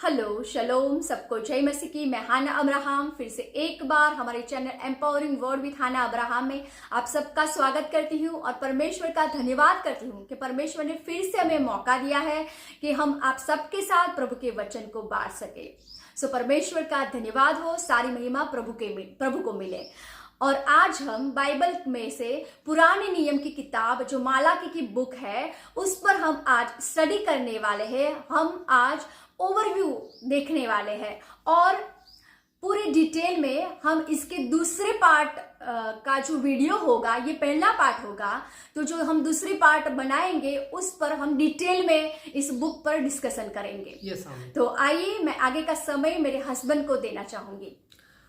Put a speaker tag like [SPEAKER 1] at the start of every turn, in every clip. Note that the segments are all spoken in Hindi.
[SPEAKER 1] हेलो शलोम सबको जय मसीह की। मैं हाना अब्राहम फिर से एक बार हमारे channel empowering world with Hana Abraham में आप सबका स्वागत करती हूँ और परमेश्वर का धन्यवाद करती हूँ कि परमेश्वर ने फिर से हमें मौका दिया है कि हम आप सबके साथ प्रभु के वचन को बांट सके। सो परमेश्वर का धन्यवाद हो, सारी महिमा प्रभु को मिले। और आज हम बाइबल में से पुराने नियम की किताब जो मालाकी की बुक है उस पर हम आज स्टडी करने वाले हैं। हम आज ओवरव्यू देखने वाले हैं और पूरे डिटेल में हम इसके दूसरे पार्ट का जो वीडियो होगा, ये पहला पार्ट होगा, तो जो हम दूसरी पार्ट बनाएंगे उस पर हम डिटेल में इस बुक पर डिस्कशन करेंगे।
[SPEAKER 2] yes,
[SPEAKER 1] तो आइए मैं आगे का समय मेरे हस्बैंड को देना चाहूंगी।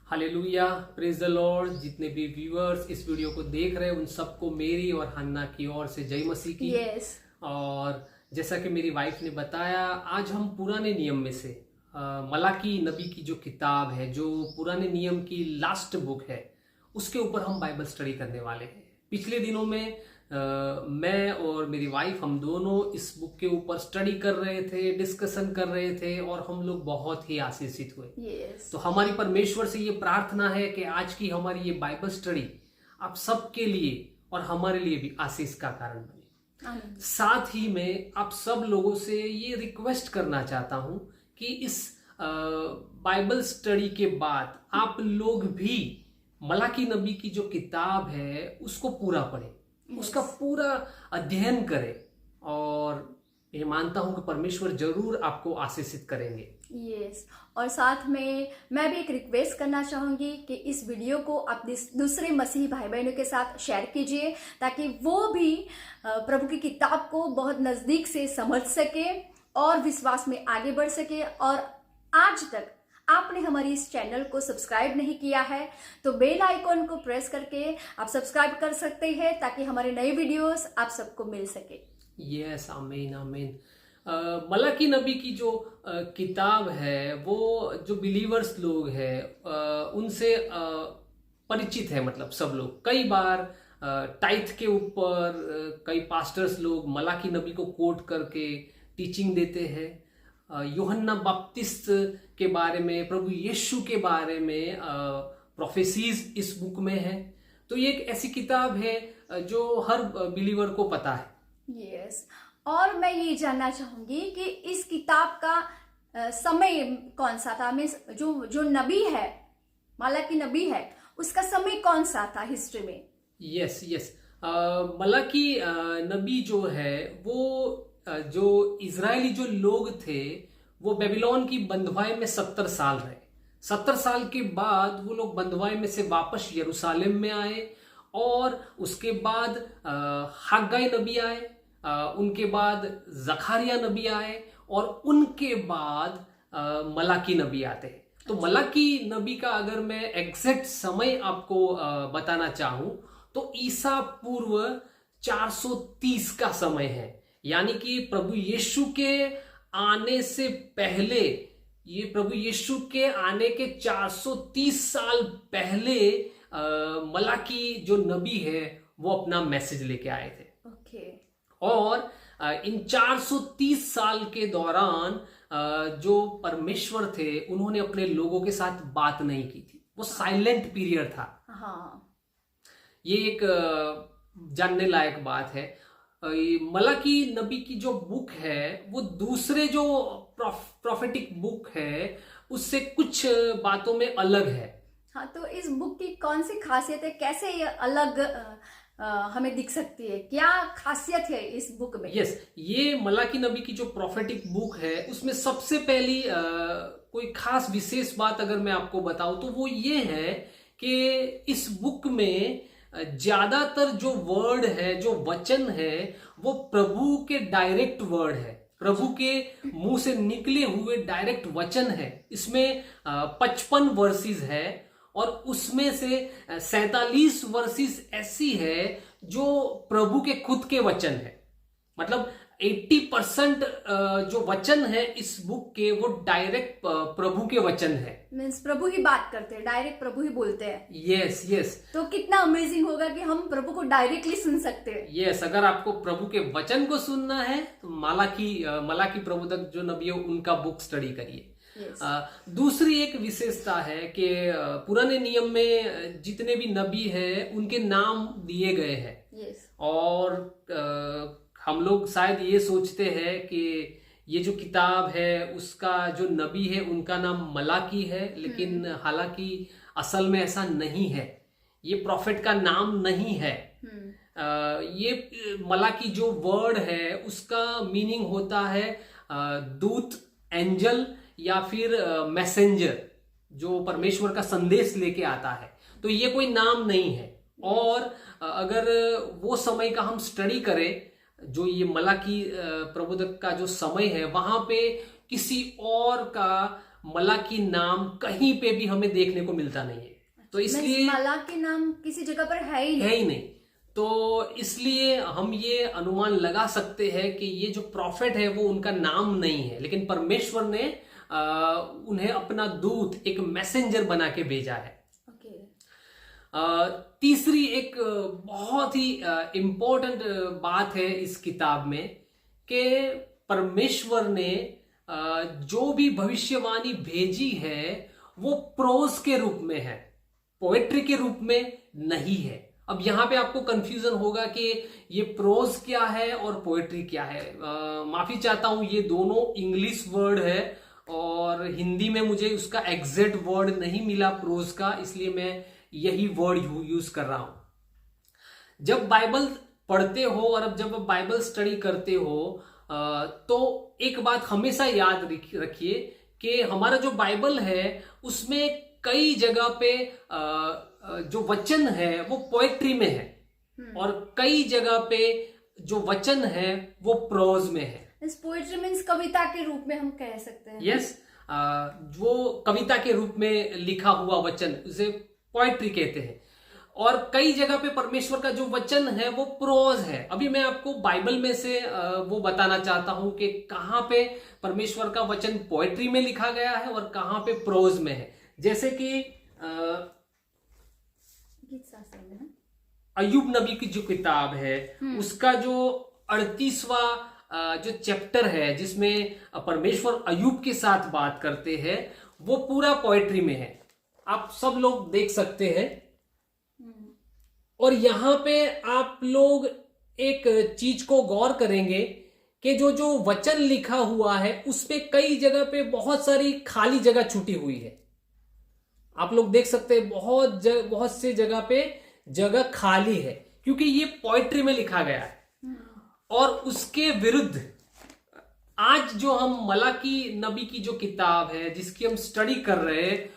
[SPEAKER 2] Hallelujah, praise the Lord. जितने भी व्यूअर्स इस वीडियो को देख रहे हैं उन सबको मेरी और हन्ना की ओर से जय मसीह की।
[SPEAKER 1] yes.
[SPEAKER 2] और जैसा कि मेरी वाइफ ने बताया, आज हम पुराने नियम में से मलाकी नबी की जो किताब है, जो पुराने नियम की लास्ट बुक है, उसके ऊपर हम बाइबल स्टडी करने वाले हैं। पिछले दिनों में मैं और मेरी वाइफ हम दोनों इस बुक के ऊपर स्टडी कर रहे थे, डिस्कशन कर रहे थे और हम लोग बहुत ही आशीषित हुए।
[SPEAKER 1] yes.
[SPEAKER 2] तो हमारी परमेश्वर से ये प्रार्थना है कि आज की हमारी ये बाइबल स्टडी आप सबके लिए और हमारे लिए भी आशीष का कारण बने। साथ ही मैं आप सब लोगों से ये रिक्वेस्ट करना चाहता हूं कि इस बाइबल स्टडी के बाद आप लोग भी मलाकी नबी की जो किताब है उसको पूरा पढ़ें, उसका पूरा अध्ययन करें और ये मानता हूं कि परमेश्वर जरूर आपको आशीषित करेंगे।
[SPEAKER 1] यस और साथ में मैं भी एक रिक्वेस्ट करना चाहूंगी कि इस वीडियो को आप दूसरे मसीही भाई बहनों के साथ शेयर कीजिए ताकि वो भी प्रभु की किताब को बहुत नजदीक से समझ सके और विश्वास में आगे बढ़ सके। और आज तक आपने हमारी इस चैनल को सब्सक्राइब नहीं किया है तो बेल आइकॉन को प्रेस करके आप सब्सक्राइब कर सकते हैं ताकि हमारे नए वीडियोस आप सबको मिल सके।
[SPEAKER 2] यस, आमीन आमीन। मलाकी नबी की जो किताब है वो जो बिलीवर्स लोग हैं उनसे परिचित है, मतलब सब लोग। कई बार टाइथ के ऊपर कई पास्टर्स लोग मलाकी नबी को कोट करके टीचिंग देते हैं। यूहन्ना बपतिस्त के बारे में, प्रभु यीशु के बारे में प्रोफेसीज इस बुक में है। तो ये एक ऐसी किताब है जो हर बिलीवर को पता है।
[SPEAKER 1] यस और मैं ये जानना चाहूंगी कि इस किताब का समय कौन सा था। मीन्स जो नबी है, मलाकी नबी है, उसका समय कौन सा था हिस्ट्री में?
[SPEAKER 2] यस यस, मलाकी नबी जो है वो जो इजरायली जो लोग थे वो बेबीलोन की बंधुआई में 70 साल रहे। 70 साल के बाद वो लोग बंधुआई में से वापस यरूशलेम में आए और उसके बाद हग्गाई नबी आए, उनके बाद जखारिया नबी आए और उनके बाद मलाकी नबी आते हैं। तो मलाकी नबी का अगर मैं एग्जैक्ट समय आपको बताना चाहूं तो ईसा पूर्व 430 का समय है, यानी कि प्रभु यीशु के आने से पहले, ये प्रभु यीशु के आने के 430 साल पहले मलाकी जो नबी है वो अपना मैसेज लेके आए थे।
[SPEAKER 1] ओके।
[SPEAKER 2] और इन 430 साल के दौरान जो परमेश्वर थे उन्होंने अपने लोगों के साथ बात नहीं की थी, वो साइलेंट पीरियड था।
[SPEAKER 1] हाँ,
[SPEAKER 2] ये एक जानने लायक बात है। मलाकी नबी की जो बुक है वो दूसरे जो प्रोफेटिक बुक है उससे कुछ बातों में अलग है।
[SPEAKER 1] हाँ, तो इस बुक की कौन सी खासियत है, कैसे ये अलग हमें दिख सकती है, क्या खासियत है इस बुक में?
[SPEAKER 2] यस, ये मलाकी नबी की जो प्रोफेटिक बुक है उसमें सबसे पहली कोई खास विशेष बात अगर मैं आपको बताऊं तो वो ये है कि इस बुक में ज्यादातर जो वर्ड है, जो वचन है, वो प्रभु के डायरेक्ट वर्ड है, प्रभु के मुंह से निकले हुए डायरेक्ट वचन है। इसमें 55 वर्सेस है और उसमें से 47 वर्सेस ऐसी है जो प्रभु के खुद के वचन है। मतलब 80% जो वचन है इस बुक के वो डायरेक्ट प्रभु के वचन है।
[SPEAKER 1] मीन्स प्रभु ही बात करते हैं, डायरेक्ट प्रभु ही बोलते हैं।
[SPEAKER 2] Yes yes.
[SPEAKER 1] तो कितना अमेजिंग होगा कि हम प्रभु को डायरेक्टली सुन सकते हैं।
[SPEAKER 2] यस, अगर आपको प्रभु के वचन को सुनना है तो मलाकी प्रभु तक जो नबी है उनका बुक स्टडी करिए।
[SPEAKER 1] Yes.
[SPEAKER 2] दूसरी एक विशेषता है कि पुराने नियम में जितने भी नबी हैं उनके नाम दिए गए हैं।
[SPEAKER 1] Yes.
[SPEAKER 2] और हम लोग शायद ये सोचते हैं कि ये जो किताब है उसका जो नबी है उनका नाम मलाकी है, लेकिन हालांकि असल में ऐसा नहीं है। ये प्रॉफिट का नाम नहीं है। ये मलाकी जो वर्ड है उसका मीनिंग होता है दूत, एंजल या फिर मैसेंजर, जो परमेश्वर का संदेश लेके आता है। तो ये कोई नाम नहीं है। और अगर वो समय का हम स्टडी करें, जो ये मलाकी प्रबोधक का जो समय है, वहां पे किसी और का मलाकी नाम कहीं पे भी हमें देखने को मिलता नहीं है। तो इसलिए
[SPEAKER 1] मलाकी नाम किसी जगह पर है ही नहीं।
[SPEAKER 2] तो इसलिए हम ये अनुमान लगा सकते हैं कि ये जो प्रॉफिट है वो उनका नाम नहीं है, लेकिन परमेश्वर ने उन्हें अपना दूत, एक मैसेंजर बना के भेजा है। तीसरी एक बहुत ही इम्पोर्टेंट बात है इस किताब में कि परमेश्वर ने जो भी भविष्यवाणी भेजी है वो प्रोज के रूप में है, पोएट्री के रूप में नहीं है। अब यहाँ पे आपको कंफ्यूजन होगा कि ये प्रोज क्या है और पोएट्री क्या है। माफी चाहता हूं, ये दोनों इंग्लिश वर्ड है और हिंदी में मुझे उसका एग्जैक्ट वर्ड नहीं मिला प्रोज का, इसलिए मैं यही वर्ड यूज कर रहा हूं। जब बाइबल पढ़ते हो और अब जब बाइबल स्टडी करते हो तो एक बात हमेशा याद रखिए कि हमारा जो बाइबल है उसमें कई जगह पे जो वचन है वो पोएट्री में है और कई जगह पे जो वचन है वो प्रोज में है।
[SPEAKER 1] पोएट्री मीन्स कविता के रूप में हम कह सकते हैं।
[SPEAKER 2] यस, वो कविता के रूप में लिखा हुआ वचन उसे पोएट्री कहते हैं। और कई जगह पे परमेश्वर का जो वचन है वो प्रोज है। अभी मैं आपको बाइबल में से वो बताना चाहता हूं कि कहां पे परमेश्वर का वचन पोएट्री में लिखा गया है और कहां पे प्रोज में है। जैसे कि अय्यूब नबी की जो किताब है उसका जो 38वां जो चैप्टर है जिसमें परमेश्वर अय्यूब के साथ बात करते हैं वो पूरा पोएट्री में है। आप सब लोग देख सकते हैं। और यहां पे आप लोग एक चीज को गौर करेंगे कि जो वचन लिखा हुआ है उस पे कई जगह पे बहुत सारी खाली जगह छूटी हुई है। आप लोग देख सकते हैं बहुत से जगह पे जगह खाली है क्योंकि ये पोएट्री में लिखा गया है। और उसके विरुद्ध आज जो हम मलाकी नबी की जो किताब है जिसकी हम स्टडी कर रहे हैं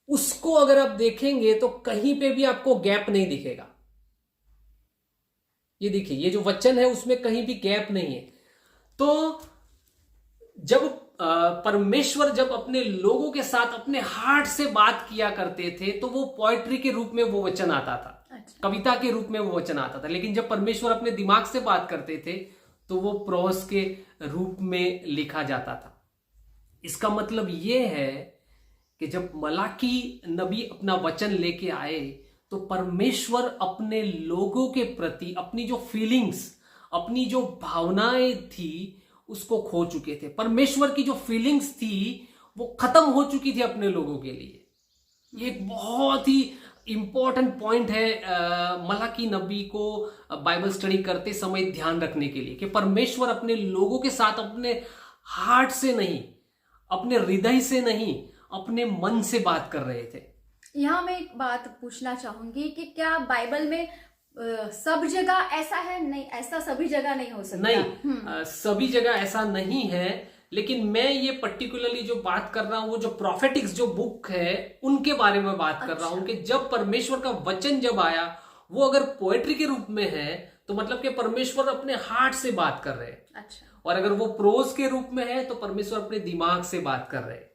[SPEAKER 2] उसको अगर आप देखेंगे तो कहीं पे भी आपको गैप नहीं दिखेगा। ये देखिए, ये जो वचन है उसमें कहीं भी गैप नहीं है। तो जब परमेश्वर जब अपने लोगों के साथ अपने हार्ट से बात किया करते थे तो वो पोएट्री के रूप में वो वचन आता था। अच्छा। कविता के रूप में वो वचन आता था। लेकिन जब परमेश्वर अपने दिमाग से बात करते थे तो वो प्रोज के रूप में लिखा जाता था। इसका मतलब ये है कि जब मलाकी नबी अपना वचन लेके आए तो परमेश्वर अपने लोगों के प्रति अपनी जो फीलिंग्स, अपनी जो भावनाएं थी उसको खो चुके थे। परमेश्वर की जो फीलिंग्स थी वो खत्म हो चुकी थी अपने लोगों के लिए। ये एक बहुत ही इंपॉर्टेंट पॉइंट है मलाकी नबी को बाइबल स्टडी करते समय ध्यान रखने के लिए कि परमेश्वर अपने लोगों के साथ अपने हार्ट से नहीं, अपने हृदय से नहीं, अपने मन से बात कर रहे थे।
[SPEAKER 1] यहाँ मैं एक बात पूछना चाहूंगी कि क्या बाइबल में सब जगह ऐसा है? नहीं, ऐसा सभी जगह नहीं हो सकता।
[SPEAKER 2] नहीं, सभी जगह ऐसा नहीं है। लेकिन मैं ये पर्टिकुलरली जो बात कर रहा हूं वो जो प्रोफेटिक्स जो बुक है उनके बारे में बात कर रहा हूं कि जब परमेश्वर का वचन जब आया वो अगर पोएट्री के रूप में है तो मतलब कि परमेश्वर अपने हार्ट से बात कर रहे हैं।
[SPEAKER 1] अच्छा।
[SPEAKER 2] और अगर वो प्रोज के रूप में है तो परमेश्वर अपने दिमाग से बात कर रहे हैं।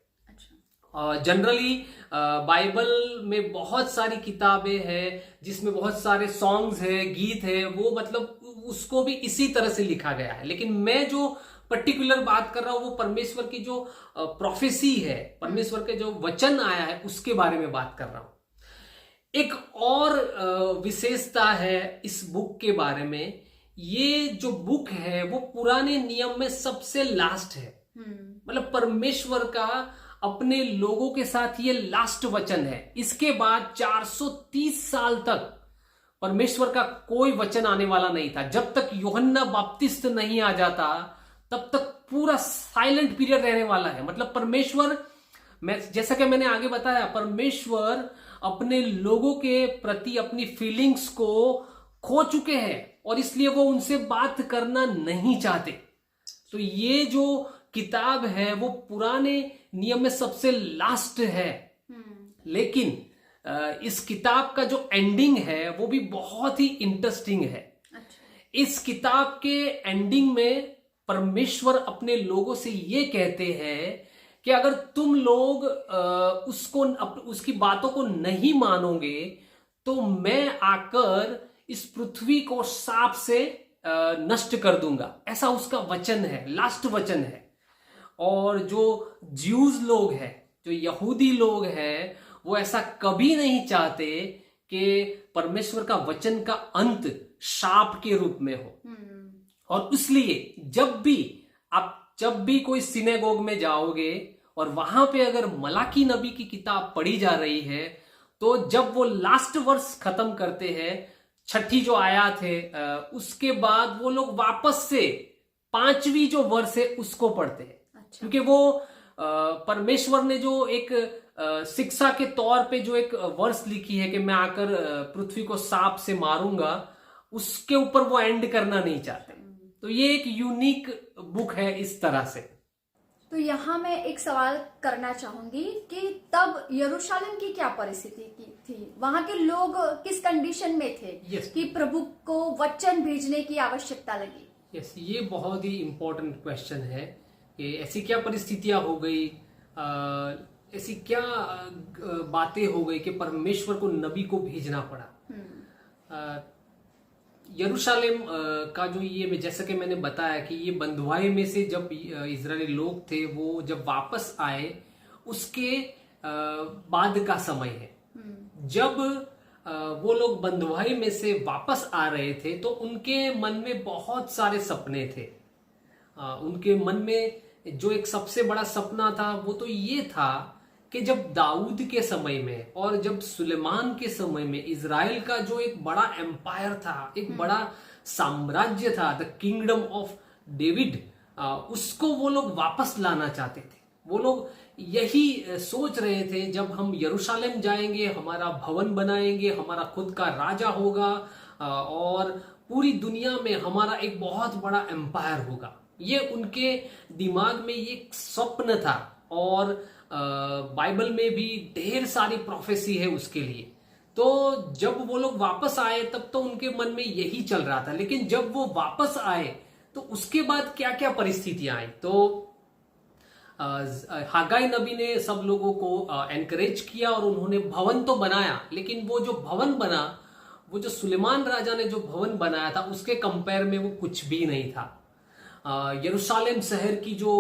[SPEAKER 2] जनरली बाइबल में बहुत सारी किताबें हैं जिसमें बहुत सारे सॉन्ग्स है, गीत है, वो मतलब उसको भी इसी तरह से लिखा गया है। लेकिन मैं जो पर्टिकुलर बात कर रहा हूं वो परमेश्वर की जो प्रोफेसी है, परमेश्वर के जो वचन आया है उसके बारे में बात कर रहा हूं। एक और विशेषता है इस बुक के बारे में, ये जो बुक है वो पुराने नियम में सबसे लास्ट है। मतलब परमेश्वर का अपने लोगों के साथ ये लास्ट वचन है। इसके बाद 430 साल तक परमेश्वर का कोई वचन आने वाला नहीं था। जब तक यूहन्ना बपतिस्मा नहीं आ जाता तब तक पूरा साइलेंट पीरियड रहने वाला है। मतलब परमेश्वर, जैसा कि मैंने आगे बताया, परमेश्वर अपने लोगों के प्रति अपनी फीलिंग्स को खो चुके हैं और इसलिए वो उनसे बात करना नहीं चाहते। तो ये जो किताब है वो पुराने नियम में सबसे लास्ट है। लेकिन इस किताब का जो एंडिंग है वो भी बहुत ही इंटरेस्टिंग है। इस किताब के एंडिंग में परमेश्वर अपने लोगों से ये कहते हैं कि अगर तुम लोग उसकी बातों को नहीं मानोगे तो मैं आकर इस पृथ्वी को शाप से नष्ट कर दूंगा। ऐसा उसका वचन है, लास्ट वचन है। और जो ज्यूज लोग हैं, जो यहूदी लोग हैं, वो ऐसा कभी नहीं चाहते कि परमेश्वर का वचन का अंत शाप के रूप में हो। और इसलिए जब भी कोई सिनेगोग में जाओगे और वहां पे अगर मलाकी नबी की किताब पढ़ी जा रही है तो जब वो लास्ट वर्स खत्म करते हैं, छठी जो आयत है, उसके बाद वो लोग वापस से 5वीं जो वर्स है उसको पढ़ते हैं। अच्छा। क्योंकि वो परमेश्वर ने जो एक शिक्षा के तौर पे जो एक वर्स लिखी है कि मैं आकर पृथ्वी को सांप से मारूंगा, उसके ऊपर वो एंड करना नहीं चाहते। तो ये एक यूनिक बुक है इस तरह से।
[SPEAKER 1] तो यहाँ मैं एक सवाल करना चाहूंगी कि तब यरूशलेम की क्या परिस्थिति थी, वहां के लोग किस कंडीशन में थे कि प्रभु को वचन भेजने की आवश्यकता लगी।
[SPEAKER 2] ये बहुत ही इंपॉर्टेंट क्वेश्चन है कि ऐसी क्या परिस्थितियां हो गई, ऐसी क्या बातें हो गई कि परमेश्वर को नबी को भेजना पड़ा। यरूशलेम का जो ये, जैसा कि मैंने बताया कि ये बंधुआई में से जब इजरायली लोग थे वो जब वापस आए उसके बाद का समय है। जब वो लोग बंधुआई में से वापस आ रहे थे तो उनके मन में बहुत सारे सपने थे। उनके मन में जो एक सबसे बड़ा सपना था वो तो ये था कि जब दाऊद के समय में और जब सुलेमान के समय में इजराइल का जो एक बड़ा एम्पायर था, एक बड़ा साम्राज्य था, द किंगडम ऑफ डेविड, उसको वो लोग वापस लाना चाहते थे। वो लोग यही सोच रहे थे, जब हम यरूशलेम जाएंगे, हमारा भवन बनाएंगे, हमारा खुद का राजा होगा और पूरी दुनिया में हमारा एक बहुत बड़ा एम्पायर होगा। ये उनके दिमाग में ये स्वप्न था और बाइबल में भी ढेर सारी प्रोफेसी है उसके लिए। तो जब वो लोग वापस आए तब तो उनके मन में यही चल रहा था। लेकिन जब वो वापस आए तो उसके बाद क्या क्या परिस्थितियां आई। तो हागाई नबी ने सब लोगों को एनकरेज किया और उन्होंने भवन तो बनाया, लेकिन वो जो भवन बना, वो जो सुलेमान राजा ने जो भवन बनाया था उसके कंपेयर में वो कुछ भी नहीं था। यरूशलेम शहर की जो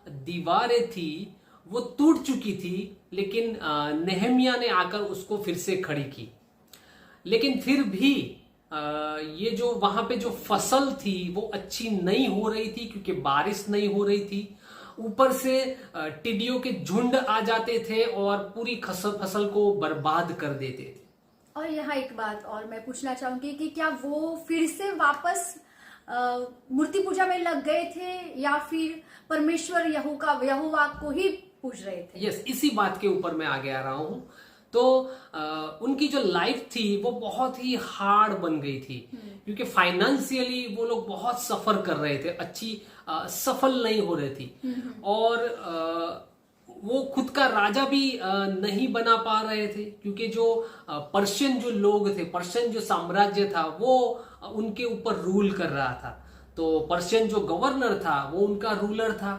[SPEAKER 2] दीवारें थी वो टूट चुकी थी, लेकिन नेहमिया ने आकर उसको फिर से खड़ी की। लेकिन फिर भी ये जो वहां पे जो फसल थी वो अच्छी नहीं हो रही थी क्योंकि बारिश नहीं हो रही थी। ऊपर से टिड्डियों के झुंड आ जाते थे और पूरी फसल को बर्बाद कर देते थे।
[SPEAKER 1] और यहाँ एक बात और मैं पूछना चाहूंगी कि क्या वो फिर से वापस मूर्ति पूजा में लग गए थे या फिर परमेश्वर यहोवा को ही पूछ रहे थे?
[SPEAKER 2] यस, इसी बात के ऊपर मैं आगे आ रहा हूं। तो उनकी जो लाइफ थी वो बहुत ही हार्ड बन गई थी क्योंकि फाइनेंशियली वो लोग बहुत सफर कर रहे थे, अच्छी सफल नहीं हो रही थी और वो खुद का राजा भी नहीं बना पा रहे थे क्योंकि जो पर्शियन जो लोग थे, पर्शियन जो साम्राज्य था वो उनके ऊपर रूल कर रहा था। तो पर्शियन जो गवर्नर था वो उनका रूलर था।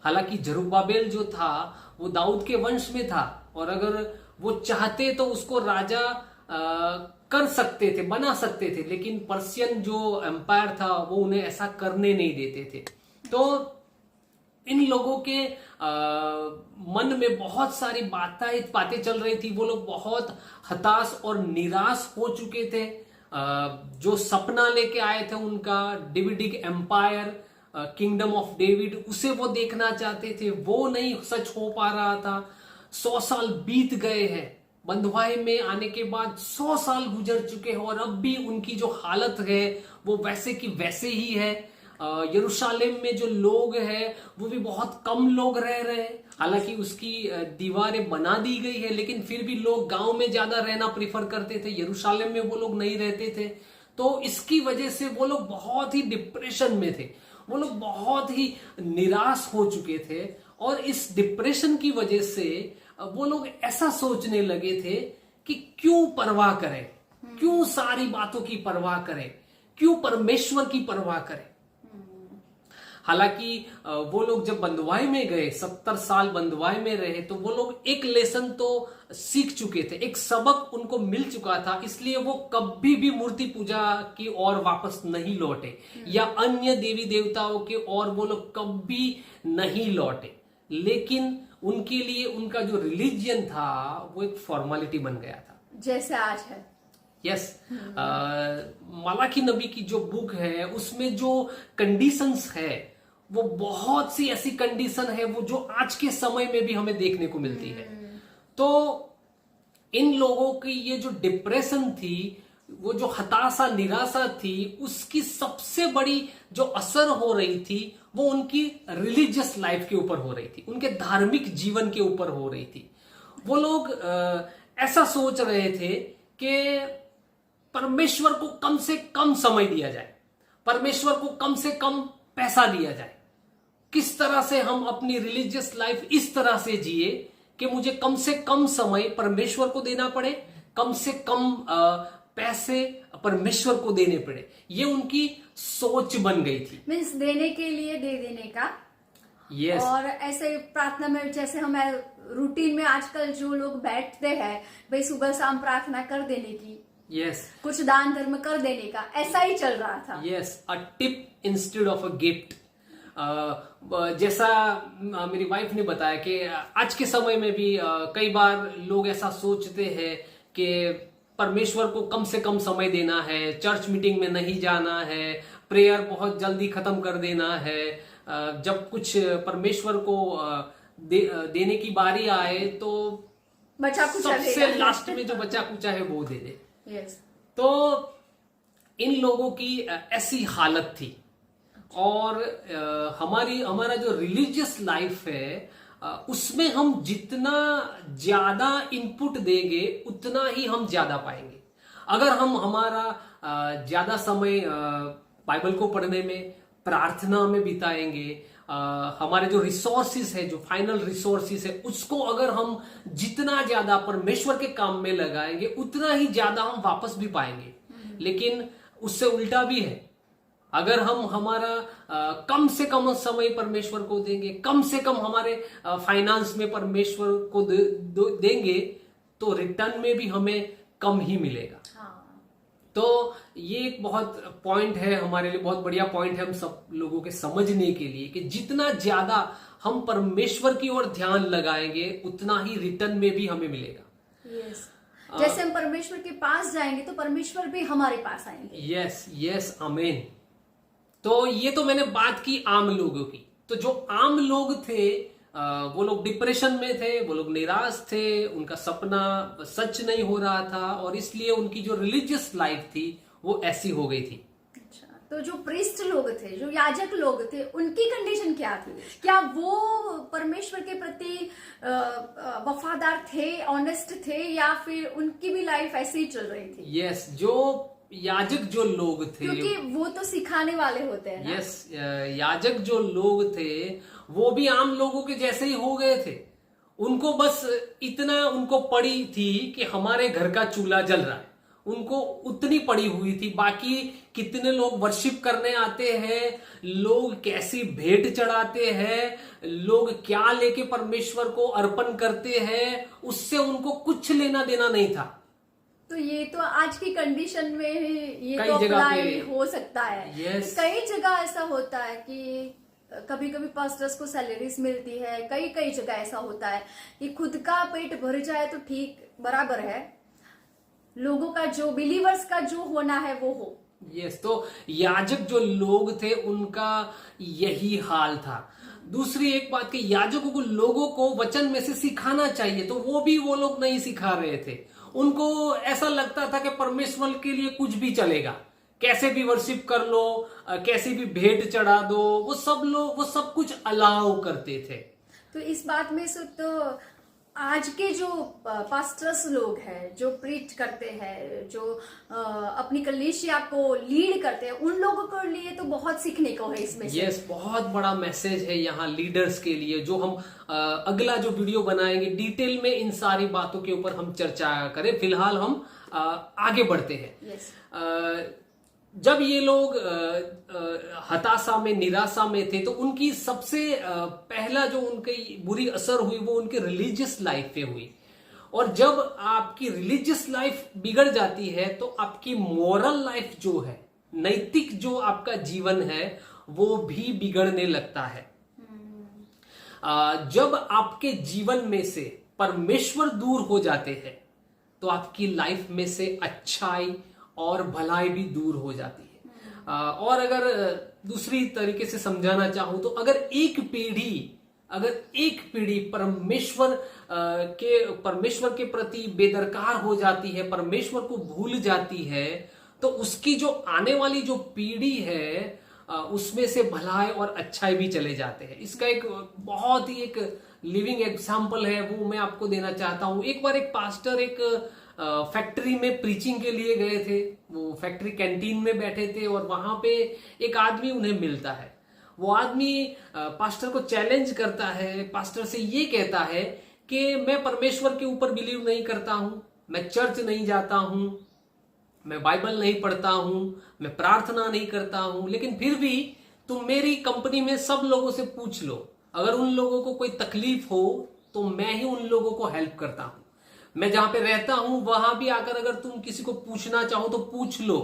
[SPEAKER 2] हालांकि जरुब्बाबेल जो था वो दाऊद के वंश में था और अगर वो चाहते तो उसको राजा कर सकते थे, बना सकते थे, लेकिन पर्शियन जो एम्पायर था वो उन्हें ऐसा करने नहीं देते थे। तो इन लोगों के मन में बहुत सारी बातें चल रही थी। वो लोग बहुत हताश और निराश हो चुके थे। जो सपना लेके आए थे उनका Davidic empire kingdom of David, उसे वो देखना चाहते थे, वो नहीं सच हो पा रहा था। 100 साल बीत गए हैं, बंधुआई में आने के बाद 100 साल गुजर चुके हैं और अब भी उनकी जो हालत है वो वैसे की वैसे ही है। यरूशलेम में जो लोग हैं वो भी बहुत कम लोग रह रहे हैं। हालांकि उसकी दीवारें बना दी गई है, लेकिन फिर भी लोग गांव में ज्यादा रहना प्रीफर करते थे, यरूशलेम में वो लोग नहीं रहते थे। तो इसकी वजह से वो लोग बहुत ही डिप्रेशन में थे, वो लोग बहुत ही निराश हो चुके थे। और इस डिप्रेशन की वजह से वो लोग ऐसा सोचने लगे थे कि क्यों परवाह करें, क्यों सारी बातों की परवाह करें, क्यों परमेश्वर की परवाह करें। हालांकि वो लोग जब बंधुआई में गए, 70 साल बंधुआई में रहे, तो वो लोग एक लेसन तो सीख चुके थे, एक सबक उनको मिल चुका था। इसलिए वो कभी भी मूर्ति पूजा की ओर वापस नहीं लौटे या अन्य देवी देवताओं की ओर वो लोग कभी नहीं लौटे। लेकिन उनके लिए उनका जो रिलीजियन था वो एक फॉर्मेलिटी बन गया था,
[SPEAKER 1] जैसे आज है।
[SPEAKER 2] यस। मलाकी नबी की जो बुक है उसमें जो कंडीशंस है वो बहुत सी ऐसी कंडीशन है वो जो आज के समय में भी हमें देखने को मिलती है। तो इन लोगों की ये जो डिप्रेशन थी, वो जो हताशा निराशा थी, उसकी सबसे बड़ी जो असर हो रही थी वो उनकी रिलीजियस लाइफ के ऊपर हो रही थी, उनके धार्मिक जीवन के ऊपर हो रही थी। वो लोग ऐसा सोच रहे थे कि परमेश्वर को कम से कम समय दिया जाए, परमेश्वर को कम से कम पैसा दिया जाए, किस तरह से हम अपनी रिलीजियस लाइफ इस तरह से जिए कि मुझे कम से कम समय परमेश्वर को देना पड़े, कम से कम पैसे परमेश्वर को देने पड़े। ये उनकी सोच बन गई थी।
[SPEAKER 1] मीन्स देने के लिए दे देने का।
[SPEAKER 2] यस।
[SPEAKER 1] और ऐसे प्रार्थना में जैसे हम रूटीन में आजकल जो लोग बैठते हैं, भाई सुबह शाम प्रार्थना कर देने की,
[SPEAKER 2] यस,
[SPEAKER 1] कुछ दान धर्म कर देने का, ऐसा ही चल रहा था।
[SPEAKER 2] Yes, a tip instead of a gift. जैसा मेरी वाइफ ने बताया कि आज के समय में भी कई बार लोग ऐसा सोचते हैं कि परमेश्वर को कम से कम समय देना है, चर्च मीटिंग में नहीं जाना है, प्रेयर बहुत जल्दी खत्म कर देना है, जब कुछ परमेश्वर को देने की बारी आए तो
[SPEAKER 1] बचा कुचा
[SPEAKER 2] सबसे लास्ट में जो बचा कुचा है वो दे दे।
[SPEAKER 1] यस।
[SPEAKER 2] तो इन लोगों की ऐसी हालत थी। और हमारा जो रिलीजियस लाइफ है उसमें हम जितना ज्यादा इनपुट देंगे उतना ही हम ज्यादा पाएंगे। अगर हम हमारा ज्यादा समय बाइबल को पढ़ने में, प्रार्थना में बिताएंगे, हमारे जो रिसोर्सेस है, जो फाइनल रिसोर्सेस है, उसको अगर हम जितना ज्यादा परमेश्वर के काम में लगाएंगे उतना ही ज्यादा हम वापस भी पाएंगे। लेकिन उससे उल्टा भी है, अगर हम हमारा कम से कम समय परमेश्वर को देंगे, कम से कम हमारे फाइनेंस में परमेश्वर को देंगे, तो रिटर्न में भी हमें कम ही मिलेगा।
[SPEAKER 1] हाँ।
[SPEAKER 2] तो ये एक बहुत पॉइंट है हमारे लिए, बहुत बढ़िया पॉइंट है हम सब लोगों के समझने के लिए कि जितना ज्यादा हम परमेश्वर की ओर ध्यान लगाएंगे उतना ही रिटर्न में भी हमें मिलेगा।
[SPEAKER 1] यस। जैसे हम परमेश्वर के पास जाएंगे तो परमेश्वर भी हमारे पास आएंगे।
[SPEAKER 2] यस, यस, आमीन। तो ये तो मैंने बात की आम लोगों की। तो जो आम लोग थे वो लोग डिप्रेशन में थे, वो लोग निराश थे, उनका सपना सच नहीं हो रहा था और इसलिए उनकी जो रिलीजियस लाइफ थी वो ऐसी हो गई थी।
[SPEAKER 1] अच्छा, तो जो प्रीस्ट लोग थे, जो याजक लोग थे, उनकी कंडीशन क्या थी? क्या वो परमेश्वर के प्रति वफादार थे, ऑनेस्ट थे, या फिर उनकी भी लाइफ ऐसे ही चल रही थी?
[SPEAKER 2] यस, जो याजक जो लोग थे,
[SPEAKER 1] क्योंकि वो तो सिखाने वाले होते हैं ना?
[SPEAKER 2] यस, याजक जो लोग थे वो भी आम लोगों के जैसे ही हो गए थे। उनको बस इतना उनको पड़ी थी कि हमारे घर का चूल्हा जल रहा है, उनको उतनी पड़ी हुई थी। बाकी कितने लोग वर्शिप करने आते हैं, लोग कैसी भेंट चढ़ाते हैं, लोग क्या लेके परमेश्वर को अर्पण करते हैं, उससे उनको कुछ लेना देना नहीं था।
[SPEAKER 1] तो ये तो आज की कंडीशन में ये
[SPEAKER 2] कई
[SPEAKER 1] तो
[SPEAKER 2] जगह
[SPEAKER 1] अप्लाई
[SPEAKER 2] पे
[SPEAKER 1] हो सकता है।
[SPEAKER 2] Yes.
[SPEAKER 1] कई जगह ऐसा होता है कि कभी कभी पास्टर्स को सैलरीज मिलती है, कई कई जगह ऐसा होता है कि खुद का पेट भर जाए तो ठीक बराबर है, लोगों का जो बिलीवर्स का जो होना है वो हो,
[SPEAKER 2] यस, तो याजक जो लोग थे उनका यही हाल था। दूसरी एक बात कि याजकों को लोगों को वचन में से सिखाना चाहिए, तो वो लोग नहीं सिखा रहे थे। उनको ऐसा लगता था कि परमेश्वर के लिए कुछ भी चलेगा, कैसे भी वर्शिप कर लो, कैसे भी भेंट चढ़ा दो, वो सब कुछ अलाउ करते थे।
[SPEAKER 1] तो इस बात में से तो आज के जो पास्टर्स लोग हैं, जो प्रीच करते हैं, जो अपनी कलीसिया को लीड करते हैं, उन लोगों के लिए तो बहुत सीखने को है इसमें से।
[SPEAKER 2] यस, बहुत बड़ा मैसेज है यहाँ लीडर्स के लिए, जो हम अगला जो वीडियो बनाएंगे डिटेल में इन सारी बातों के ऊपर हम चर्चा करें। फिलहाल हम आगे बढ़ते हैं।
[SPEAKER 1] यस।
[SPEAKER 2] जब ये लोग हताशा में, निराशा में थे, तो उनकी सबसे पहला जो उनकी बुरी असर हुई वो उनके रिलीजियस लाइफ पे हुई। और जब आपकी रिलीजियस लाइफ बिगड़ जाती है तो आपकी मोरल लाइफ जो है, नैतिक जो आपका जीवन है, वो भी बिगड़ने लगता है। जब आपके जीवन में से परमेश्वर दूर हो जाते हैं तो आपकी लाइफ में से अच्छाई और भलाई भी दूर हो जाती है। और अगर दूसरी तरीके से समझाना चाहूं तो अगर एक पीढ़ी परमेश्वर के प्रति बेदरकार हो जाती है, परमेश्वर को भूल जाती है, तो उसकी जो आने वाली जो पीढ़ी है उसमें से भलाई और अच्छाई भी चले जाते हैं। इसका एक बहुत ही एक लिविंग एग्जाम्पल है, वो मैं आपको देना चाहता हूं। एक बार एक पास्टर एक फैक्ट्री में प्रीचिंग के लिए गए थे। वो फैक्ट्री कैंटीन में बैठे थे और वहां पे एक आदमी उन्हें मिलता है। वो आदमी पास्टर को चैलेंज करता है, पास्टर से ये कहता है कि मैं परमेश्वर के ऊपर बिलीव नहीं करता हूं, मैं चर्च नहीं जाता हूं, मैं बाइबल नहीं पढ़ता हूं, मैं प्रार्थना नहीं करता हूं, लेकिन फिर भी तुम मेरी कंपनी में सब लोगों से पूछ लो, अगर उन लोगों को कोई तकलीफ हो तो मैं ही उन लोगों को हेल्प करता हूं। मैं जहां पे रहता हूं वहां भी आकर अगर तुम किसी को पूछना चाहो तो पूछ लो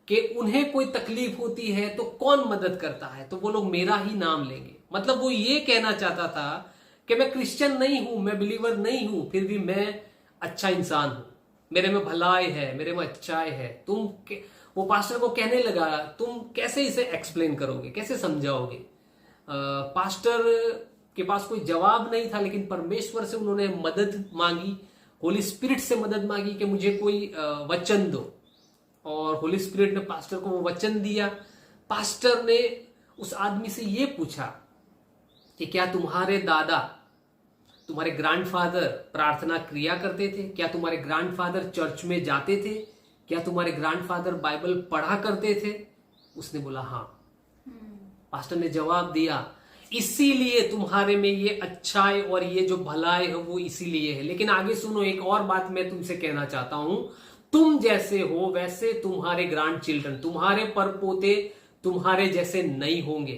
[SPEAKER 2] कि उन्हें कोई तकलीफ होती है तो कौन मदद करता है, तो वो लोग मेरा ही नाम लेंगे। मतलब वो ये कहना चाहता था कि मैं क्रिश्चियन नहीं हूं, मैं बिलीवर नहीं हूं, फिर भी मैं अच्छा इंसान हूं, मेरे में भलाई है, मेरे में अच्छाई है। वो पास्टर को कहने लगा, तुम कैसे इसे एक्सप्लेन करोगे, कैसे समझाओगे। पास्टर के पास कोई जवाब नहीं था, लेकिन परमेश्वर से उन्होंने मदद मांगी, होली स्पिरिट से मदद मांगी कि मुझे कोई वचन दो। और होली स्पिरिट ने पास्टर को वो वचन दिया। पास्टर ने उस आदमी से ये पूछा कि क्या तुम्हारे दादा, तुम्हारे ग्रैंडफादर प्रार्थना क्रिया करते थे? क्या तुम्हारे ग्रैंडफादर चर्च में जाते थे? क्या तुम्हारे ग्रैंडफादर बाइबल पढ़ा करते थे? उसने बोला हाँ। पास्टर ने जवाब दिया, इसीलिए तुम्हारे में ये अच्छाई और ये जो भलाई है वो इसीलिए है। लेकिन आगे सुनो, एक और बात मैं तुमसे कहना चाहता हूं, तुम जैसे हो वैसे तुम्हारे ग्रैंड चिल्ड्रन, तुम्हारे परपोते तुम्हारे जैसे नहीं होंगे।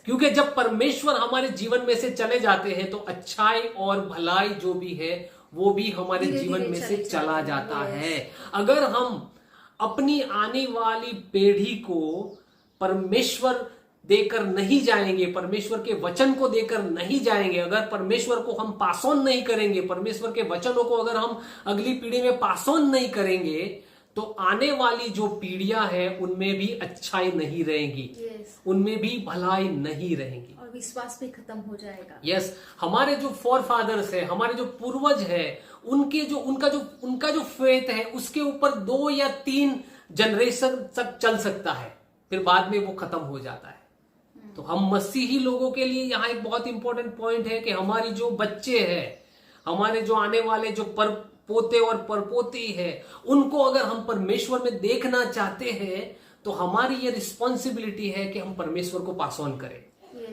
[SPEAKER 2] क्योंकि जब परमेश्वर हमारे जीवन में से चले जाते हैं तो अच्छाई और भलाई जो भी है वो भी हमारे जीवन में से चला जाता है। अगर हम अपनी आने वाली पीढ़ी को परमेश्वर देकर नहीं जाएंगे, परमेश्वर के वचन को देकर नहीं जाएंगे, अगर परमेश्वर को हम पास ऑन नहीं करेंगे, परमेश्वर के वचनों को अगर हम अगली पीढ़ी में पास ऑन नहीं करेंगे, तो आने वाली जो पीढ़ियां हैं उनमें भी अच्छाई नहीं रहेंगी, उनमें भी भलाई नहीं रहेंगी
[SPEAKER 1] और विश्वास भी खत्म हो जाएगा।
[SPEAKER 2] यस, हमारे जो फोर फादर्स है, हमारे जो पूर्वज है, उनका जो फेथ है उसके ऊपर 2 या 3 जनरेशन तक चल सकता है, फिर बाद में वो खत्म हो जाता है। तो हम मसीही लोगों के लिए यहाँ एक बहुत इंपॉर्टेंट पॉइंट है कि हमारी जो बच्चे हैं, हमारे जो आने वाले जो पोते और परपोती है, उनको अगर हम परमेश्वर में देखना चाहते हैं तो हमारी ये रिस्पॉन्सिबिलिटी है कि हम परमेश्वर को पास ऑन करें,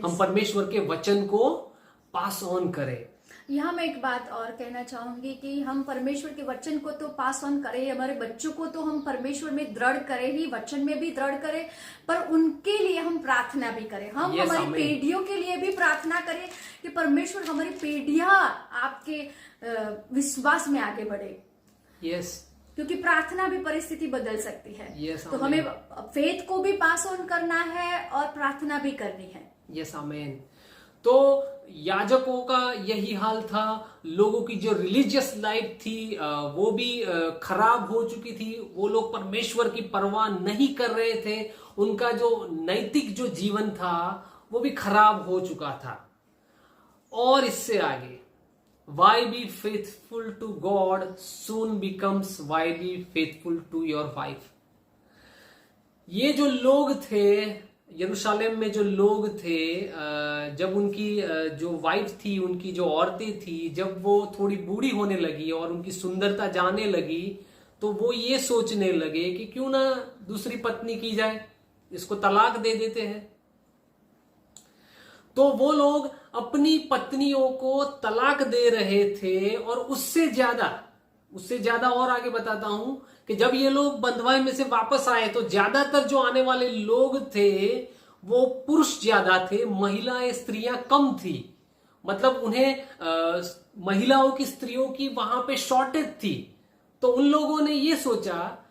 [SPEAKER 2] हम परमेश्वर के वचन को पास ऑन करें।
[SPEAKER 1] यहाँ मैं एक बात और कहना चाहूंगी कि हम परमेश्वर के वचन को तो पास ऑन करें, हमारे बच्चों को तो हम परमेश्वर में दृढ़ करें ही, वचन में भी दृढ़ करें, पर उनके लिए हम प्रार्थना भी करें। हम हमारी पीढ़ियों के लिए भी प्रार्थना करें कि परमेश्वर हमारी पीढ़ियां आपके विश्वास में आगे बढ़े।
[SPEAKER 2] यस,
[SPEAKER 1] क्योंकि प्रार्थना भी परिस्थिति बदल सकती है।
[SPEAKER 2] yes,
[SPEAKER 1] तो हमें फेथ को भी पास ऑन करना है और प्रार्थना भी करनी है।
[SPEAKER 2] यस, आमीन। तो याजकों का यही हाल था, लोगों की जो रिलीजियस लाइफ थी वो भी खराब हो चुकी थी। वो लोग परमेश्वर की परवाह नहीं कर रहे थे, उनका जो नैतिक जो जीवन था वो भी खराब हो चुका था। और इससे आगे, why be faithful to God soon becomes why be faithful to your wife। ये जो लोग थे यरूशलेम में, जो लोग थे, जब उनकी जो वाइफ थी, उनकी जो औरतें थी, जब वो थोड़ी बूढ़ी होने लगी और उनकी सुंदरता जाने लगी, तो वो ये सोचने लगे कि क्यों ना दूसरी पत्नी की जाए, इसको तलाक दे देते हैं। तो वो लोग अपनी पत्नियों को तलाक दे रहे थे। और उससे ज्यादा और आगे बताता हूं कि जब ये लोग बंधुआई में से वापस आए तो ज्यादातर जो आने वाले लोग थे वो पुरुष ज्यादा थे, महिलाएं स्त्रियां कम थी। मतलब उन्हें महिलाओं की, स्त्रियों की वहां पे शॉर्टेज थी। तो उन लोगों ने ये सोचा,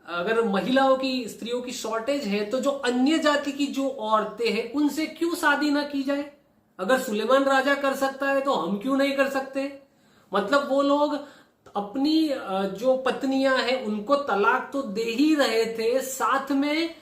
[SPEAKER 2] अगर महिलाओं की, स्त्रियों की शॉर्टेज है तो जो अन्य जाति की जो औरतें हैं उनसे क्यों शादी ना की जाए। अगर सुलेमान राजा कर सकता है तो हम क्यों नहीं कर सकते। मतलब वो लोग अपनी जो पत्नियां हैं उनको तलाक तो दे ही रहे थे, साथ में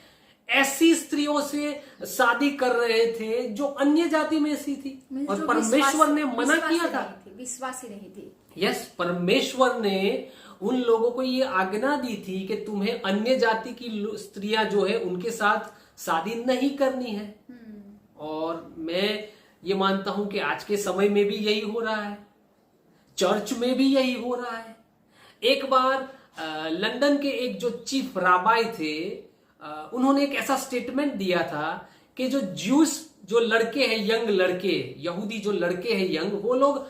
[SPEAKER 2] ऐसी स्त्रियों से शादी कर रहे थे जो अन्य जाति में सी थी। और परमेश्वर ने मना किया था,
[SPEAKER 1] विश्वासी नहीं थी।
[SPEAKER 2] यस, परमेश्वर ने उन लोगों को ये आज्ञा दी थी कि तुम्हें अन्य जाति की स्त्रियां जो है उनके साथ शादी नहीं करनी है। और मैं ये मानता हूं कि आज के समय में भी यही हो रहा है, चर्च में भी यही हो रहा है। एक बार लंदन के एक जो चीफ राबाई थे, उन्होंने एक ऐसा स्टेटमेंट दिया था कि जो ज्यूस जो लड़के हैं, यंग लड़के, यहूदी जो लड़के हैं यंग, वो लोग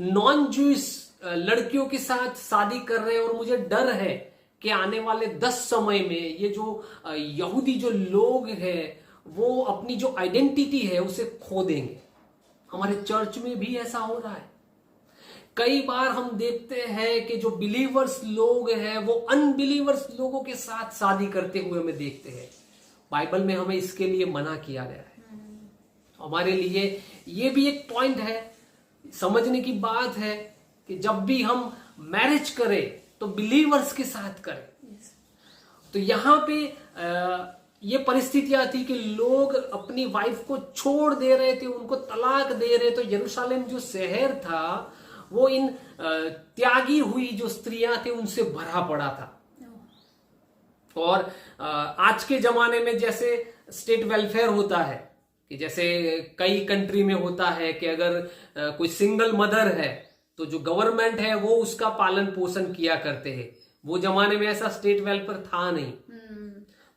[SPEAKER 2] नॉन ज्यूस लड़कियों के साथ शादी कर रहे हैं। और मुझे डर है कि आने वाले 10 समय में ये जो यहूदी जो लोग हैं वो अपनी जो आइडेंटिटी है उसे खो देंगे। हमारे चर्च में भी ऐसा हो रहा है। कई बार हम देखते हैं कि जो बिलीवर्स लोग हैं वो अनबिलीवर्स लोगों के साथ शादी करते हुए हमें देखते हैं। बाइबल में हमें इसके लिए मना किया गया है। हमारे लिए ये भी एक पॉइंट है, समझने की बात है कि जब भी हम मैरिज करें तो बिलीवर्स के साथ करें। तो यहां पे ये परिस्थितियां थी कि लोग अपनी वाइफ को छोड़ दे रहे थे, उनको तलाक दे रहे। तो यरूशलेम जो शहर था वो इन त्यागी हुई जो स्त्रियां थे उनसे भरा पड़ा था। और आज के जमाने में जैसे स्टेट वेलफेयर होता है, कि जैसे कई कंट्री में होता है कि अगर कोई सिंगल मदर है तो जो गवर्नमेंट है वो उसका पालन पोषण किया करते हैं। वो जमाने में ऐसा स्टेट वेलफेयर था नहीं।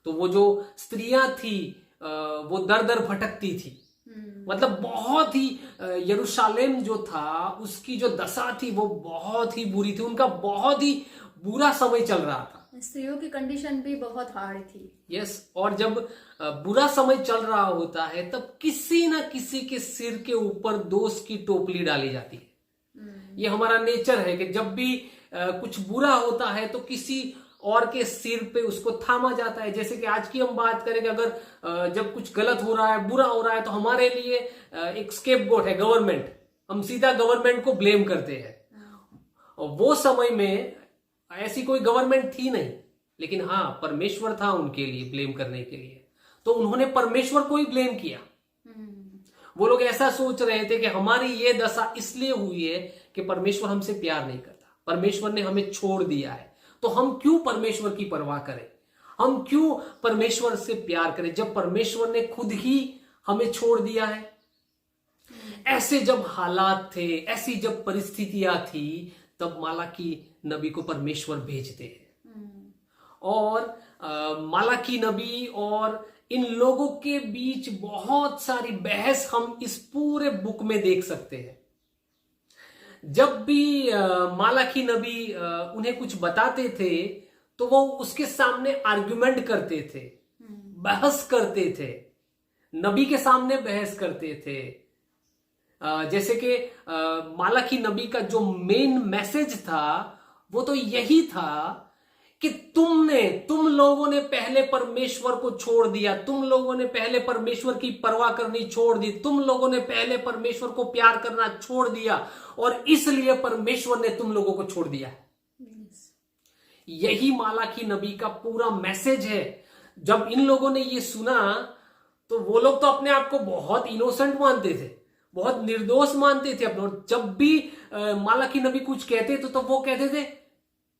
[SPEAKER 2] तो वो जो स्त्रियां थी वो दर दर भटकती थी। मतलब बहुत ही यरूशलेम जो था उसकी जो दशा थी वो बहुत ही बुरी थी। उनका बहुत ही बुरा समय चल रहा था।
[SPEAKER 1] स्त्रियों की कंडीशन भी बहुत हार्ड थी।
[SPEAKER 2] यस, और जब बुरा समय चल रहा होता है तब किसी ना किसी के सिर के ऊपर दोष की टोपली डाली जाती है। ये हमारा नेचर है कि जब भी कुछ बुरा होता है तो किसी और के सिर पे उसको थामा जाता है। जैसे कि आज की हम बात करें कि अगर जब कुछ गलत हो रहा है, बुरा हो रहा है, तो हमारे लिए एक स्केपगोट है गवर्नमेंट। हम सीधा गवर्नमेंट को ब्लेम करते हैं। और वो समय में ऐसी कोई गवर्नमेंट थी नहीं, लेकिन हाँ परमेश्वर था उनके लिए ब्लेम करने के लिए। तो उन्होंने परमेश्वर को ही ब्लेम किया। वो लोग ऐसा सोच रहे थे कि हमारी ये दशा इसलिए हुई है कि परमेश्वर हमसे प्यार नहीं करता, परमेश्वर ने हमें छोड़ दिया है। तो हम क्यों परमेश्वर की परवाह करें, हम क्यों परमेश्वर से प्यार करें जब परमेश्वर ने खुद ही हमें छोड़ दिया है। ऐसे जब हालात थे, ऐसी जब परिस्थितियां थी, तब मालाकी नबी को परमेश्वर भेजते हैं। और मालाकी नबी और इन लोगों के बीच बहुत सारी बहस हम इस पूरे बुक में देख सकते हैं। जब भी मालाकी नबी उन्हें कुछ बताते थे तो वो उसके सामने आर्गुमेंट करते थे, बहस करते थे, नबी के सामने बहस करते थे। जैसे कि मालाकी नबी का जो मेन मैसेज था वो तो यही था कि तुम लोगों ने पहले परमेश्वर को छोड़ दिया, तुम लोगों ने पहले परमेश्वर की परवाह करनी छोड़ दी, तुम लोगों ने पहले परमेश्वर को प्यार करना छोड़ दिया और इसलिए परमेश्वर ने तुम लोगों को छोड़ दिया। यही मालाकी नबी का पूरा मैसेज है। जब इन लोगों ने ये सुना तो वो लोग तो अपने आप को बहुत इनोसेंट मानते थे, बहुत निर्दोष मानते थे अपने। जब भी मालाकी नबी कुछ कहते तो वो कहते थे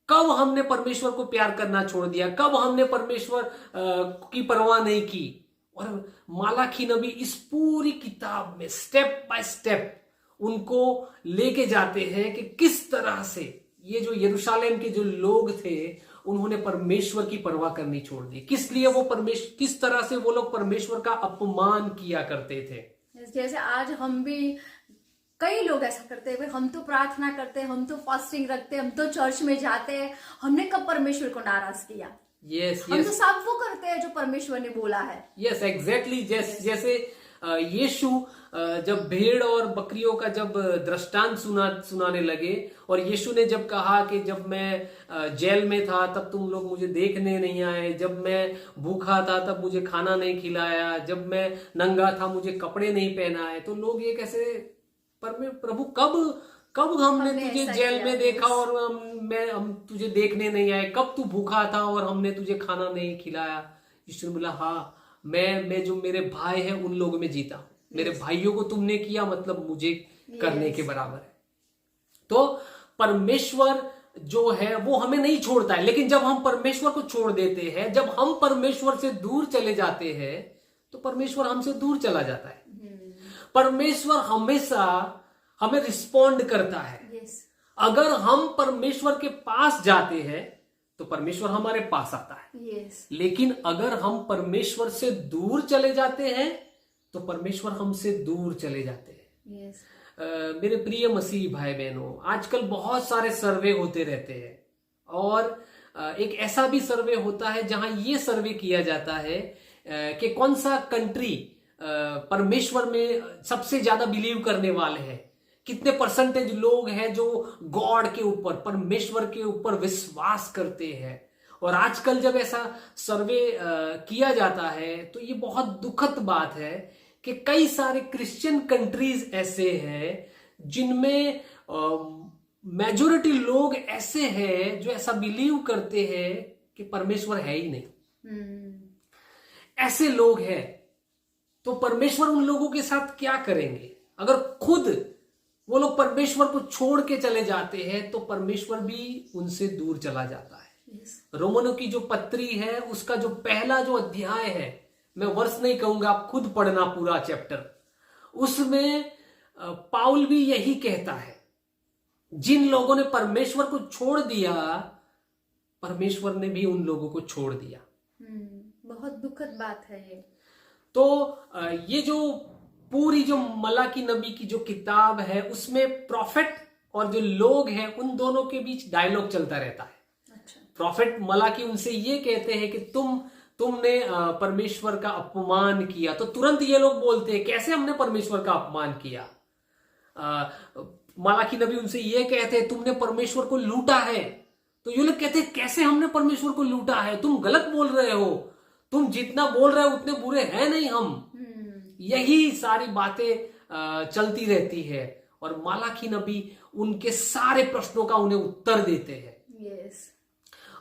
[SPEAKER 2] कब हमने परमेश्वर को प्यार करना छोड़ दिया, कब हमने परमेश्वर की परवाह नहीं की। और मालाकी नबी इस पूरी किताब में स्टेप बाय स्टेप उनको लेके जाते हैं कि किस तरह से ये जो यरूशलेम के जो लोग थे उन्होंने परमेश्वर की परवाह करनी छोड़ दी, किस तरह से वो लोग परमेश्वर का अपमान किया करते थे।
[SPEAKER 1] जैसे आज हम भी कई लोग ऐसा करते हैं, हम तो प्रार्थना करते हैं, हम तो फास्टिंग रखते हैं, हम तो चर्च में जाते हैं, हमने कब परमेश्वर को नाराज किया? हम तो सब वो करते हैं जो परमेश्वर ने बोला है।
[SPEAKER 2] Yes exactly. जैसे यीशु जब भेड़ और बकरियों का जब दृष्टांत सुनाने लगे और यीशु ने जब कहा कि जब मैं जेल में था तब तुम लोग मुझे देखने नहीं आए, जब मैं भूखा था तब मुझे खाना नहीं खिलाया, जब मैं नंगा था मुझे कपड़े नहीं पहनाए, तो लोग ये कैसे प्रभु कब हमने तुझे जेल में देखा और हम तुझे देखने नहीं आए, कब तू भूखा था और हमने तुझे खाना नहीं खिलाया? यीशु ने बोला हाँ, मैं जो मेरे भाई है उन लोगों में जीता हूं, मेरे भाइयों को तुमने किया मतलब मुझे करने के बराबर है। तो परमेश्वर जो है वो हमें नहीं छोड़ता है, लेकिन जब हम परमेश्वर को छोड़ देते हैं, जब हम परमेश्वर से दूर चले जाते हैं तो परमेश्वर हमसे दूर चला जाता है। परमेश्वर हमेशा हमें रिस्पॉन्ड करता है। अगर हम परमेश्वर के पास जाते हैं तो परमेश्वर हमारे पास आता है। लेकिन अगर हम परमेश्वर से दूर चले जाते हैं तो परमेश्वर हमसे दूर चले जाते हैं। मेरे प्रिय मसीह भाई बहनों, आजकल बहुत सारे सर्वे होते रहते हैं और एक ऐसा भी सर्वे होता है जहां ये सर्वे किया जाता है कि कौन सा कंट्री परमेश्वर में सबसे ज्यादा बिलीव करने वाले हैं, कितने परसेंटेज लोग हैं जो गॉड के ऊपर, परमेश्वर के ऊपर विश्वास करते हैं। और आजकल जब ऐसा सर्वे किया जाता है तो ये बहुत दुखद बात है कि कई सारे क्रिश्चियन कंट्रीज ऐसे हैं जिनमें मेजॉरिटी लोग ऐसे हैं जो ऐसा बिलीव करते हैं कि परमेश्वर है ही नहीं। ऐसे लोग हैं तो परमेश्वर उन लोगों के साथ क्या करेंगे? अगर खुद वो लोग परमेश्वर को छोड़ के चले जाते हैं तो परमेश्वर भी उनसे दूर चला जाता है। रोमनों की जो पत्री है उसका जो पहला जो अध्याय है, मैं वर्ष नहीं कहूंगा, आप खुद पढ़ना पूरा चैप्टर, उसमें पाउल भी यही कहता है, जिन लोगों ने परमेश्वर को छोड़ दिया परमेश्वर ने भी उन लोगों को छोड़ दिया।
[SPEAKER 1] बहुत दुखद बात है ये।
[SPEAKER 2] तो ये जो पूरी जो मलाकी नबी की जो किताब है उसमें प्रॉफिट और जो लोग हैं उन दोनों के बीच डायलॉग चलता रहता है। प्रॉफिट मलाकी उनसे ये कहते हैं कि तुमने परमेश्वर का अपमान किया, तो तुरंत ये लोग बोलते हैं कैसे हमने परमेश्वर का अपमान किया। मलाकी नबी उनसे ये कहते हैं तुमने परमेश्वर को लूटा है, तो ये लोग कहते हैं कैसे हमने परमेश्वर को लूटा है, तुम गलत बोल रहे हो, तुम जितना बोल रहे हो उतने बुरे हैं नहीं हम। यही सारी बातें चलती रहती है और मलाकी नबी उनके सारे प्रश्नों का उन्हें उत्तर देते हैं।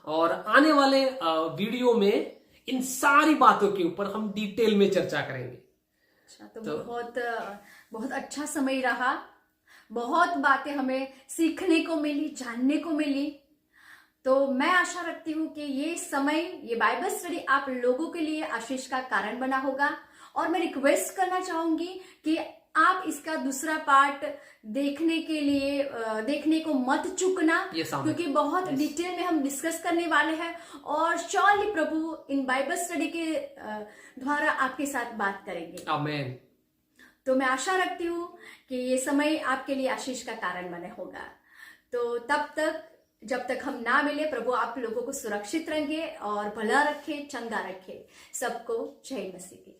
[SPEAKER 2] और आने वाले वीडियो में इन सारी बातों के ऊपर हम डिटेल में चर्चा करेंगे।
[SPEAKER 1] तो बहुत अच्छा समय रहा, बहुत बातें हमें सीखने को मिली, जानने को मिली। तो मैं आशा रखती हूँ कि ये समय, ये बाइबल स्टडी आप लोगों के लिए आशीष का कारण बना होगा। और मैं रिक्वेस्ट करना चाहूंगी कि आप इसका दूसरा पार्ट देखने को मत चूकना, क्योंकि बहुत डिटेल में हम डिस्कस करने वाले हैं और श्योरली प्रभु इन बाइबल स्टडी के द्वारा आपके साथ बात करेंगे।
[SPEAKER 2] आमीन।
[SPEAKER 1] तो मैं आशा रखती हूँ कि ये समय आपके लिए आशीष का कारण बने होगा। तो तब तक, जब तक हम ना मिले, प्रभु आप लोगों को सुरक्षित रखे और भला रखे, चंगा रखे। सबको जय मसीह की।